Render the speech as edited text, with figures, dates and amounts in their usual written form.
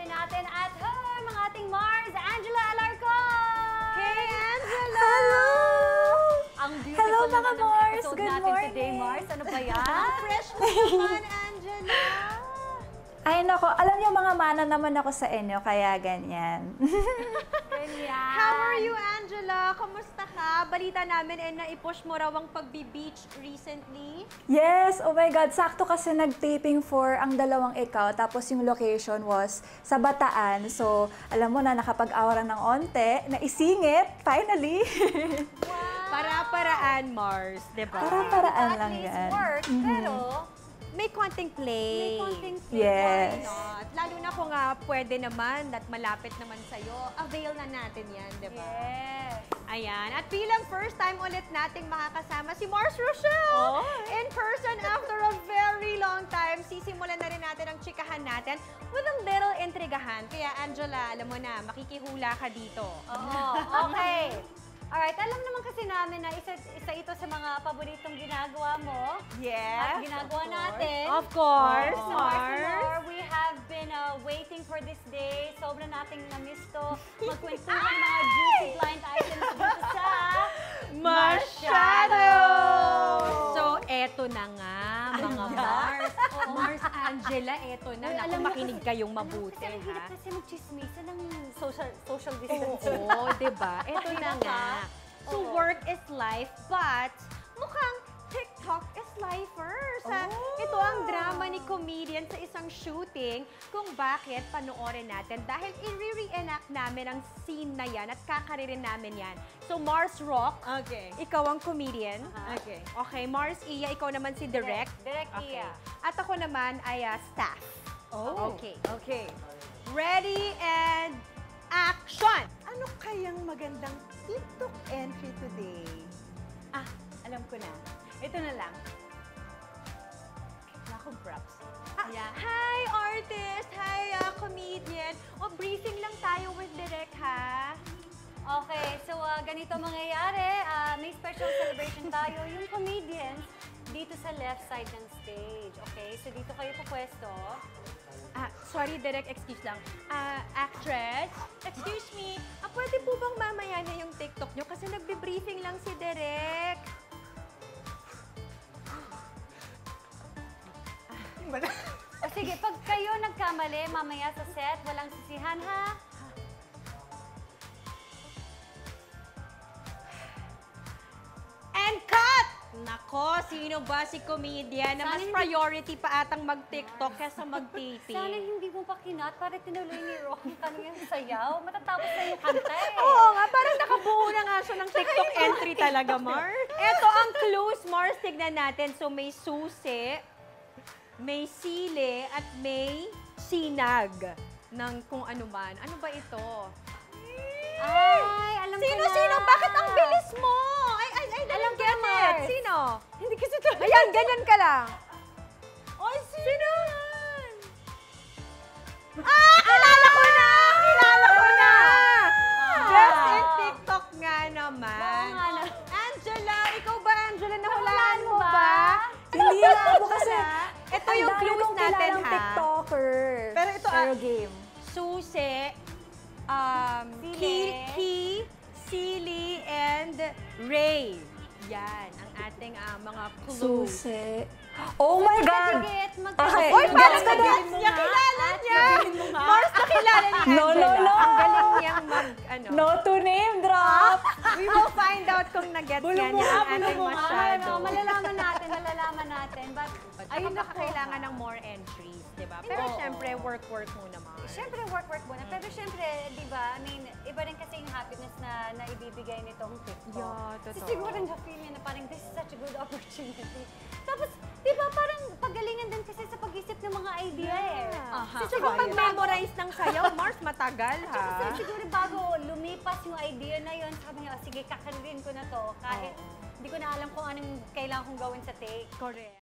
natin at home ang ating Mars, Angela Alarcon! Hey, Angela! Hello! Ang beautiful Hello, mga naman ng Mars! episode Good natin morning! today, Mars. Ano ba yan? Ang fresh mo naman, Angela! Ay nako, alam niyo mga mana naman ako sa inyo, kaya ganyan. Ganyan. How are you, Angela? Kamusta ka? Balita namin na-i-push mo raw ang pagbi-beach recently. Yes, oh my God, sakto kasi nag-taping for ang dalawang ikaw, tapos yung location was sa Bataan. So, alam mo na, nakapag-awaran ng onte, naisingit, finally. Para-paraan, Mars, di ba? Para-paraan At lang least yan. work, pero May konting play. may konting play. Yes. Why not? Lalo na kung pwede naman at malapit naman sa'yo, avail na natin yan, di ba? Yes. Ayan. At bilang first time ulit nating makakasama si Mars Rochelle Oh. in person after a very long time. Sisimulan na rin natin ang chikahan natin with a little intrigahan. Kaya Angela, alam mo na, makikihula ka dito. Oo, okay. Alright, alam naman kasi namin na isa ito sa mga paboritong ginagawa mo. Yes. At ginagawa natin. Of course, Sa Mars. we have been waiting for this day. Sobrang nating na-miss to. Magkwentuhan ng mga juicy blind items dito sa Masyado! So, eto na nga, mga Mars. Mars Angela, eto na. Uy, Naku, alam mo makinig kasi- kayong mabuti, Kasi ang hirap ha? kasi mag-chismisa ng social distance. Oo, diba? Eto na Diba? nga. So, Oo. work is life, but mukhang TikTok is lifer. Ito ang drama ni comedian sa isang shooting kung bakit panoorin natin. Dahil i-re-enact namin ang scene na yan at kakaririn namin yan. So, Mars Rock, Okay. ikaw ang comedian. Okay. Okay, Mars Iya, ikaw naman si Direct. Direct Okay. Iya. At ako naman ay staff. Oh. Okay. Okay. Ready and action! Ano kayang magandang TikTok entry today? Alam ko na. Ito na lang. Wala akong props. Yeah. Hi, artist! Hi, comedian! O, briefing lang tayo with Direk, ha? Okay, so ganito mangyayari. May special celebration tayo. Yung comedians dito sa left side ng stage. Okay, so dito kayo pupwesto. Sorry, Direk, excuse lang. Actress, excuse me, pwede po bang mamaya na yung TikTok nyo? Kasi nagbe-briefing lang si Direk. O sige, pag kayo nagkamali, mamaya sa set, walang sisihan, ha? And cut! Nako, sino ba si comedian na Sana mas hindi- priority pa atang mag-TikTok kaysa mag-taping? Sana hindi mo pa kinat para tinuloy ni Rock yung kanyang sayaw. Matatapos na yung kanta eh. Oo nga, parang nakabuo na nga siya ng TikTok entry talaga, Mars. Ito ang clues, Mars. Tignan natin. So, may susi, may sili, at may sinag ng kung ano man. Ano ba ito? Ay, alam ko na. Sino? Bakit ang bilis mo? I Alam don't ko get na, it. Mars. Sino? Hindi kasi ito. Ayan, ganyan ka lang. Oy, sino? Kilala ko na! Kilala ko na! Best in TikTok nga naman. Oo nga na. Angela, ikaw ba, Angela? Nahulaan mo ba? ba? Hindi na ako kasi. Ito ang yung dami clues kong natin, kilalang ha? TikToker. Pero ito, Pero game. Susi, Sili. Sili, and Ray. Yan, ang ating mga clues. Susi. Oh my God! Sige, Okay. Oy, parang Gets ko na. nagets niya, kilala niya! Mars, nakilala ni No, Angela. no, no. Ang galing niyang No to name drop! We will find out kung nagets niya niya ang ating masyado. Malalaman natin. But, Ayun, nakakailangan ng more entries, di ba? Pero syempre, work muna, Mars. Siyempre, work muna. Pero siyempre, di ba, I mean, iba rin kasi yung happiness na naibibigay nitong TikTok. Yeah, Kasi totoo. siguro na-feel niya na parang this is such a good opportunity. Tapos, di ba, parang pagalingan din kasi sa pag-isip ng mga idea eh. Kasi siguro mag-memorize ng sayaw, Mars, matagal, ha? Kasi siguro bago lumipas yung idea na yun, sabi niya, sige, kakaririn ko na to. Kahit hindi ko na alam kung anong kailangan kong gawin sa take. Correct.